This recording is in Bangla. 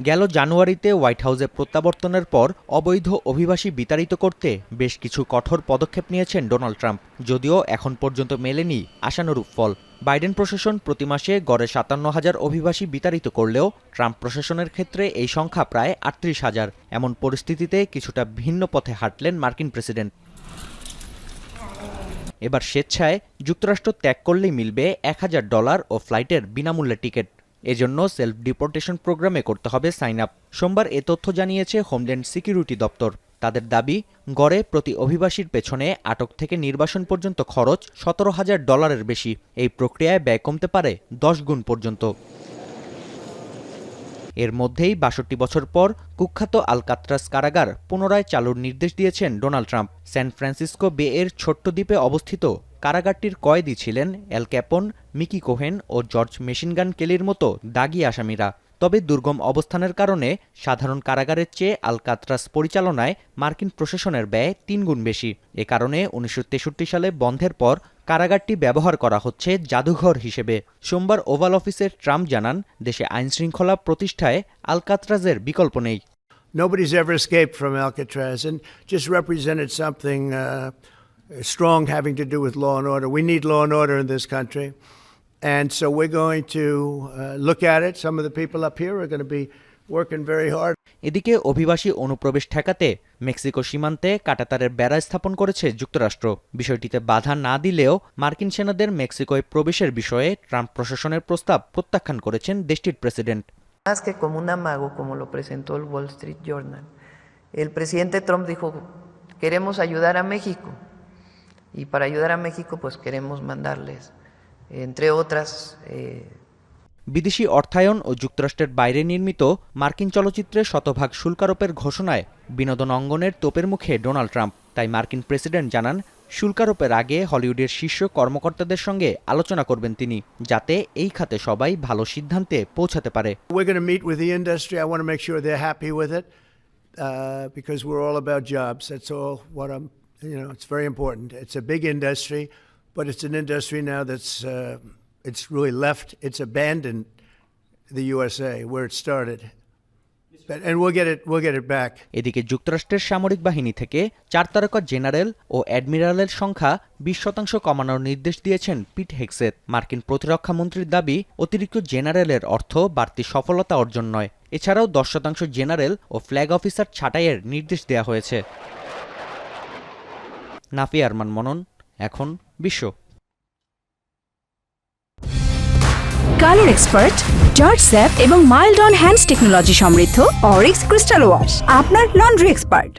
গেল জানুয়ারিতে হোয়াইট হাউসে প্রত্যাবর্তনের পর অবৈধ অভিবাসী বিতাড়িত করতে বেশ কিছু কঠোর পদক্ষেপ নিয়েছেন ডোনাল্ড ট্রাম্প, যদিও এখন পর্যন্ত মেলেনি আশানুরূপ ফল। বাইডেন প্রশাসন প্রতি মাসে গড়ে ৫৭,০০০ অভিবাসী বিতাড়িত করলেও ট্রাম্প প্রশাসনের ক্ষেত্রে এই সংখ্যা প্রায় ৩৮,০০০। এমন পরিস্থিতিতে কিছুটা ভিন্ন পথে হাঁটলেন মার্কিন প্রেসিডেন্ট। এবার স্বেচ্ছায় যুক্তরাষ্ট্র ত্যাগ করলেই মিলবে $১,০০০ ও ফ্লাইটের বিনামূল্যে টিকিট। এজন্য সেলফ ডিপোর্টেশন প্রোগ্রামে করতে হবে সাইন আপ। সোমবার এ তথ্য জানিয়েছে হোমল্যান্ড সিকিউরিটি দপ্তর। তাদের দাবি, গড়ে প্রতি অভিবাসীর পেছনে আটক থেকে নির্বাসন পর্যন্ত খরচ $১৭,০০০ বেশি। এই প্রক্রিয়ায় ব্যয় কমতে পারে ১০ গুণ পর্যন্ত। এর মধ্যেই ৬২ বছর পর কুখ্যাত আলকাত্রাজ কারাগার পুনরায় চালুর নির্দেশ দিয়েছেন ডোনাল্ড ট্রাম্প। স্যান ফ্রান্সিসকো বে এর ছোট্ট দ্বীপে অবস্থিত কারাগারটির কয়েদি ছিলেন অ্যাল ক্যাপন, মিকি কোহেন ও জর্জ মেশিনগান কেলির মতো দাগী আসামিরা। তবে দুর্গম অবস্থানের কারণে সাধারণ কারাগারের চেয়ে আলকাত্রাজ পরিচালনায় মার্কিন প্রশাসনের ব্যয় ৩ গুণ বেশি। এ কারণে ১৯৬৩ সালে বন্ধের পর কারাগারটি ব্যবহার করা হচ্ছে জাদুঘর হিসেবে। সোমবার ওভাল অফিসে ট্রাম্প জানান, দেশে আইনশৃঙ্খলা প্রতিষ্ঠায় আলকাত্রাজের বিকল্প নেই। Nobody's ever escaped from Alcatraz and just represented something strong having to do with law and order. We need law and order in this country. And so we're going to look at it. Some of the people up here are going to be working very hard. এদিকে অভিবাসী অনুপ্রবেশ ঠেকাতে মেক্সিকো সীমান্তে কাঁটাতারের বেড়া স্থাপন করেছে যুক্তরাষ্ট্র। বিষয়টিতে বাধা না দিলেও মার্কিন সেনাদের মেক্সিকোয় প্রবেশের বিষয়ে ট্রাম্প প্রশাসনের প্রস্তাব প্রত্যাখ্যান করেছেন দেশটির president. Más que como un amago, como lo presentó el Wall Street Journal, el presidente Trump dijo, queremos ayudar a México, y para ayudar a México pues queremos mandarles, entre otras... বিদেশি অর্থায়ন ও যুক্তরাষ্ট্রের বাইরে নির্মিত মার্কিন চলচ্চিত্রে শতভাগ শুল্ক আরোপের ঘোষণায় বিনোদন অঙ্গনের তোপের মুখে ডোনাল্ড ট্রাম্প। তাই মার্কিন প্রেসিডেন্ট জানান, শুল্ক আরোপের আগে হলিউডের শীর্ষ কর্মকর্তাদের সঙ্গে আলোচনা করবেন তিনি, যাতে এই খাতে সবাই ভালো সিদ্ধান্তে পৌঁছাতে পারে। We're going to meet with the industry. I want to make sure they're happy with it because we're all about jobs. That's all what it's very important. It's a big industry, but it's an industry now that's it's really left. It's abandoned the USA where it started. And we'll get it back. এদিকে যুক্তরাষ্ট্রের সামরিক বাহিনী থেকে 4 তারকা জেনারেল ও অ্যাডমিরালের সংখ্যা 20% কমানোর নির্দেশ দিয়েছেন পিট হেগসেথ। মার্কিন প্রতিরক্ষা মন্ত্রীর দাবি, অতিরিক্ত জেনারেলের অর্থ বাড়তি সফলতা অর্জন নয়। এছাড়াও 10% জেনারেল ও ফ্ল্যাগ অফিসার ছাঁটাইয়ের নির্দেশ দেওয়া হয়েছে। নাফি আরমান মনন, এখন বিশ্ব। কালার এক্সপার্ট, জর্জ স্যাপ এবং মাইল্ড অন হ্যান্ডস টেকনোলজি সমৃদ্ধ অরিক্স ক্রিস্টাল ওয়াশ আপনার লন্ড্রি এক্সপার্ট।